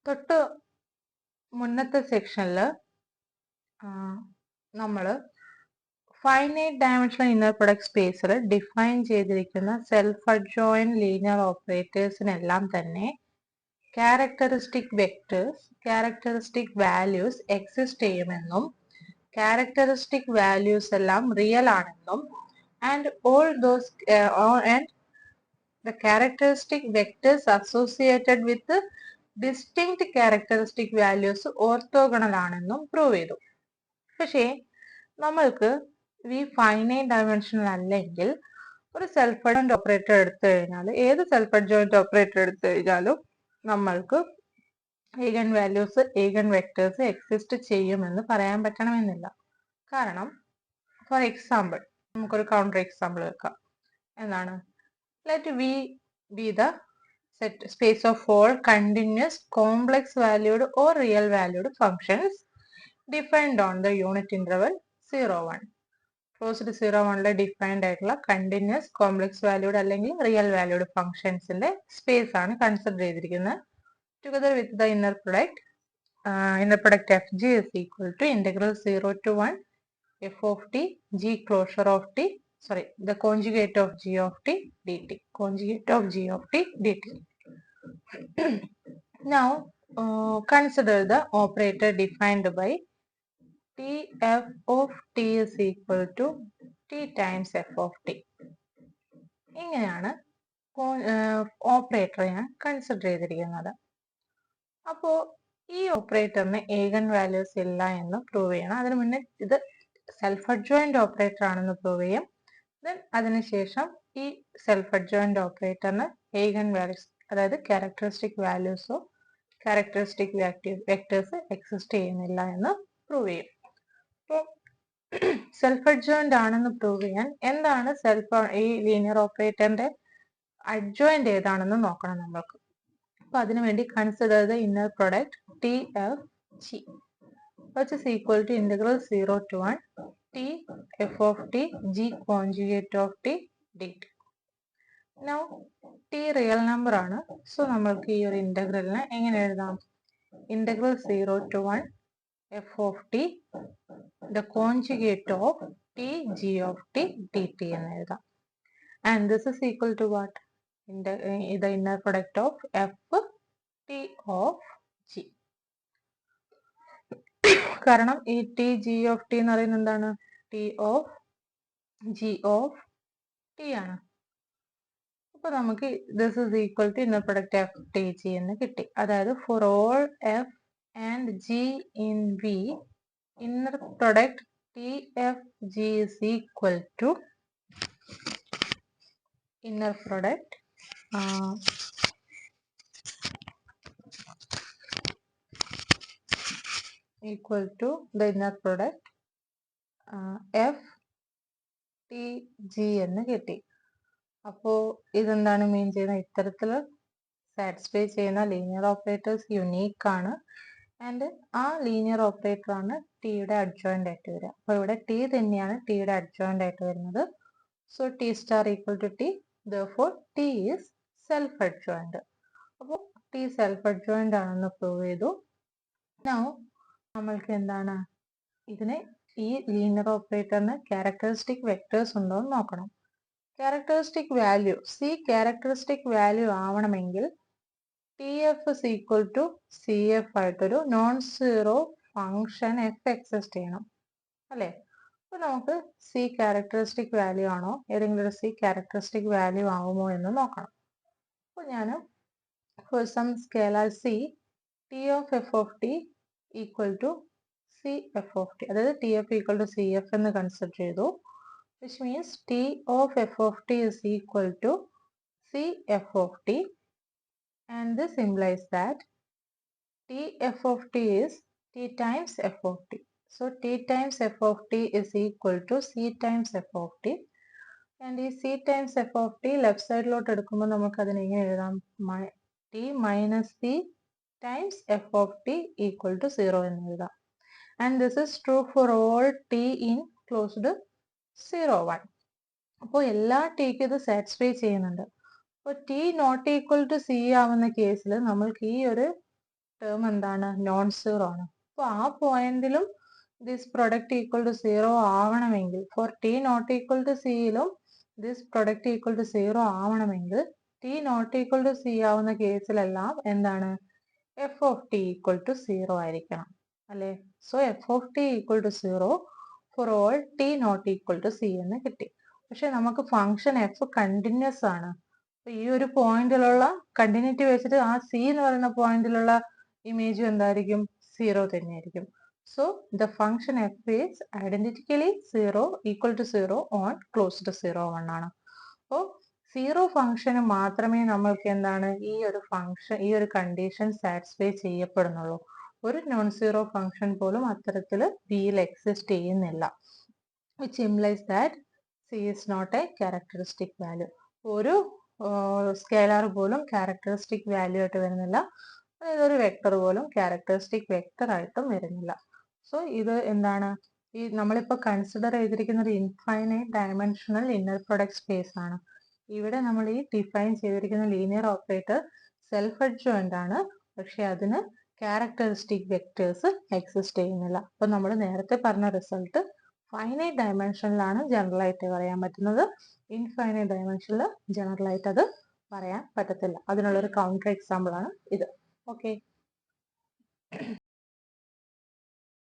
തൊട്ട് മുന്നത്തെ സെക്ഷനിൽ നമ്മൾ ഫൈനൈറ്റ് ഡയമെൻഷണൽ ഇന്നർ പ്രൊഡക്റ്റ് സ്പേസിൽ ഡിഫൈൻ ചെയ്തിരിക്കുന്ന സെൽഫ് അഡ്ജോയിന്റ് ലീനിയർ ഓപ്പറേറ്റേഴ്സിനെല്ലാം തന്നെ characteristic vectors, characteristic values exist ചെയ്യുമെന്നും ക്യാരക്ടറിസ്റ്റിക് വാല്യൂസ് എല്ലാം റിയൽ ആണെന്നും and all those and the characteristic vectors associated with the distinct characteristic values orthogonal ആണെന്നും പ്രൂവ് ചെയ്തു. പക്ഷേ നമ്മൾക്ക് ഈ ഫൈനൈറ്റ് ഡയമെൻഷണൽ അല്ലെങ്കിൽ ഒരു സെൽഫ് അഡ്ജോയിന്റ് ഓപ്പറേറ്റർ എടുത്തു കഴിഞ്ഞാൽ ഏത് സെൽഫ് അഡ്ജോയിന്റ് ഓപ്പറേറ്റർ എടുത്തു കഴിഞ്ഞാലും നമ്മൾക്ക് eigen values, eigen vectors exist ചെയ്യുമെന്ന് പറയാൻ പറ്റണമെന്നില്ല. കാരണം ഫോർ എക്സാമ്പിൾ നമുക്കൊരു കൗണ്ടർ എക്സാമ്പിൾ വെക്കാം. എന്താണ്? Let V be the set space of all continuous complex valued or real valued functions defined on the unit interval 0, 1. Closed 0, 1 defined ആയിട്ടുള്ള continuous complex valued അല്ലെങ്കിൽ real valued ഫങ്ഷൻസിന്റെ space ആണ് consider ചെയ്തിരിക്കുന്നത്. Together with the inner product F G is equal to integral 0 to 1 f of t g closure of t, sorry, the conjugate of g of t dt, conjugate of g of t dt. Now consider the operator defined by t f of t is equal to t times f of t. ഇങ്ങനെയാണ് operator ഞാൻ consider ചെയ്തിരിക്കുന്നത്. അപ്പോൾ ഈ ഓപ്പറേറ്ററിന് ഏഗൻ values ഇല്ല എന്ന് prove ചെയ്യണം. അതിനു മുന്നേ ഇത് സെൽഫ് അഡ്ജോയിന്റ് ഓപ്പറേറ്റർ ആണെന്ന് പ്രൂവ് ചെയ്യും. ദെൻ അതിനുശേഷം ഈ സെൽഫ് അഡ്ജോയിന്റ് ഓപ്പറേറ്ററിന് ഏഗൻ വാല്യൂസ്, അതായത് ക്യാരക്ടറിസ്റ്റിക് വാല്യൂസോ ക്യാരക്ടറിസ്റ്റിക് വെക്ടേഴ്സ് എക്സിസ്റ്റ് ചെയ്യുന്നില്ല എന്ന് പ്രൂവ് ചെയ്യും. അപ്പോൾ സെൽഫ് അഡ്ജോയിന്റ് ആണെന്ന് പ്രൂവ് ചെയ്യാൻ എന്താണ് ഈ ലീനിയർ ഓപ്പറേറ്ററിന്റെ അഡ്ജോയിന്റ് ഏതാണെന്ന് നോക്കണം നമ്മൾക്ക്. അപ്പൊ അതിനുവേണ്ടി consider the inner product T F G which is equal to integral 0 to 1 t f of t g conjugate of t dt. Now t real number ആണ്. സോ നമ്മൾക്ക് ഈ ഒരു ഇന്റഗ്രലിനെ എങ്ങനെ എഴുതാം? Integral 0 to 1 f of t the conjugate of t g of t dt എന്ന് എഴുതാം. And this is equal to what? The inner product of f t of g. കാരണം ഈ ടി ജി ഓഫ് ടി എന്ന് പറയുന്നത് എന്താണ്? T of G of T ആണ്. അപ്പൊ നമുക്ക് this is equal to inner product F T G എന്ന് കിട്ടി. അതായത് for all F and G in V, inner product T F G is equal to inner product equal to the inner product f t g എന്ന് കിട്ടി. അപ്പോൾ ഇതെന്താണ് മീൻ ചെയ്യുന്നത്? ഇത്തരത്തിൽ satisfy ചെയ്യുന്ന ലീനിയർ ഓപ്പറേറ്റേഴ്സ് യുണീക്ക് ആണ്. ആൻഡ് ആ ലീനിയർ ഓപ്പറേറ്റർ ആണ് ടിയുടെ അഡ്ജോയിന്റ് ആയിട്ട് വരിക. അപ്പോൾ ഇവിടെ ടി തന്നെയാണ് ടിയുടെ അഡ്ജോയിന്റ് ആയിട്ട് വരുന്നത്. So T star equal to T, therefore T is self adjoint. അപ്പോൾ ടി സെൽഫ് അഡ്ജോയിന്റ് ആണെന്ന് പ്രൂവ് ചെയ്തു. നൗ നമ്മൾക്ക് എന്താണ് ഇതിനെ ഈ ലീനിയർ ഓപ്പറേറ്ററിന് ക്യാരക്ടറിസ്റ്റിക് വെക്ടേഴ്സ് ഉണ്ടോ എന്ന് നോക്കണം. ക്യാരക്ടറിസ്റ്റിക് വാല്യൂ ക്യാരക്ടറിസ്റ്റിക് വാല്യൂ ആവണമെങ്കിൽ T F is equal to C F ആയിട്ടൊരു non zero function F exist ചെയ്യണം അല്ലേ? അപ്പൊ നമുക്ക് സി ക്യാരക്ടറിസ്റ്റിക് വാല്യൂ ആണോ, ഏതെങ്കിലും ഒരു സി ക്യാരക്ടറിസ്റ്റിക് വാല്യൂ ആവുമോ എന്ന് നോക്കണം. അപ്പോൾ ഞാൻ for some scalar C T of F of T equal to C F of T, അതായത് T F equal to C F എന്ന് കൺസിഡർ ചെയ്തു. Which means T of F of T is equal to C F of T, and this implies that T F of T is T times F of T. So T times F of T is equal to C times F of T. And ഈ C times F of T left സൈഡിലോട്ട് എടുക്കുമ്പോൾ നമുക്ക് അതിനെ എങ്ങനെ എഴുതാം? T minus C times f of t equal to 0 എന്ന് എഴുതാം. And this is true for all t in closed 0, 1. അപ്പോൾ എല്ലാ ടിക്ക് ഇത് സാറ്റിസ്ഫൈ ചെയ്യുന്നുണ്ട്. അപ്പോൾ T not equal to C ആവുന്ന കേസിൽ നമ്മൾക്ക് ഈ ഒരു ടേം എന്താണ്? നോൺ സീറോ ആണ്. അപ്പോൾ ആ പോയിന്റിലും this product equal to zero ആവണമെങ്കിൽ, for T not equal to സിയിലും this product equal to zero ആവണമെങ്കിൽ T not equal to C ആവുന്ന കേസിലെല്ലാം എന്താണ്? F of T equal to zero ആയിരിക്കണം അല്ലെ? So F of T equal to zero for all T not equal to C എന്ന് കിട്ടി. പക്ഷെ നമുക്ക് ഫംഗ്ഷൻ എഫ് കണ്ടിന്യൂസ് ആണ്. ഈ ഒരു പോയിന്റിലുള്ള കണ്ടിന്യൂറ്റി വെച്ചിട്ട് ആ സി എന്ന് പറയുന്ന പോയിന്റിലുള്ള ഇമേജും എന്തായിരിക്കും? സീറോ തന്നെയായിരിക്കും. So the function F is identically zero equal to zero on closed zero one ആണ്. അപ്പോൾ സീറോ ഫംഗ്ഷന് മാത്രമേ നമ്മൾക്ക് എന്താണ് ഈ ഒരു ഫംഗ്ഷൻ, ഈ ഒരു കണ്ടീഷൻ സാറ്റിസ്ഫൈ ചെയ്യപ്പെടുന്നുള്ളൂ. ഒരു നോൺ സീറോ ഫംഗ്ഷൻ പോലും അത്തരത്തിൽ ബിയിൽ എക്സിസ്റ്റ് ചെയ്യുന്നില്ല. Which implies that C is not a characteristic value. ഒരു സ്കേലാർ പോലും ക്യാരക്ടറിസ്റ്റിക് വാല്യൂ ആയിട്ട് വരുന്നില്ല. അതായത് ഒരു വെക്ടർ പോലും ക്യാരക്ടറിസ്റ്റിക് വെക്ടർ ആയിട്ടും വരുന്നില്ല. സോ ഇത് എന്താണ്? ഈ നമ്മളിപ്പോൾ കൺസിഡർ ചെയ്തിരിക്കുന്ന ഒരു infinite dimensional inner product space ആണ്. ഇവിടെ നമ്മൾ ഈ ഡിഫൈൻ ചെയ്തിരിക്കുന്ന ലീനിയർ ഓപ്പറേറ്റർ സെൽഫ് അഡ്ജോയിന്റ് ആണ്. പക്ഷെ അതിന് ക്യാരക്ടറിസ്റ്റിക് വെക്ടേഴ്സ് എക്സിസ്റ്റ് ചെയ്യുന്നില്ല. അപ്പൊ നമ്മൾ നേരത്തെ പറഞ്ഞ റിസൾട്ട് ഫൈനൈറ്റ് ഡയമെൻഷനിലാണ് ജനറൽ ആയിട്ട് പറയാൻ പറ്റുന്നത്. ഇൻഫൈനൈറ്റ് ഡയമെൻഷനിൽ ജനറൽ ആയിട്ട് അത് പറയാൻ പറ്റത്തില്ല. അതിനുള്ളൊരു കൗണ്ടർ എക്സാമ്പിൾ ആണ് ഇത്. ഓക്കെ.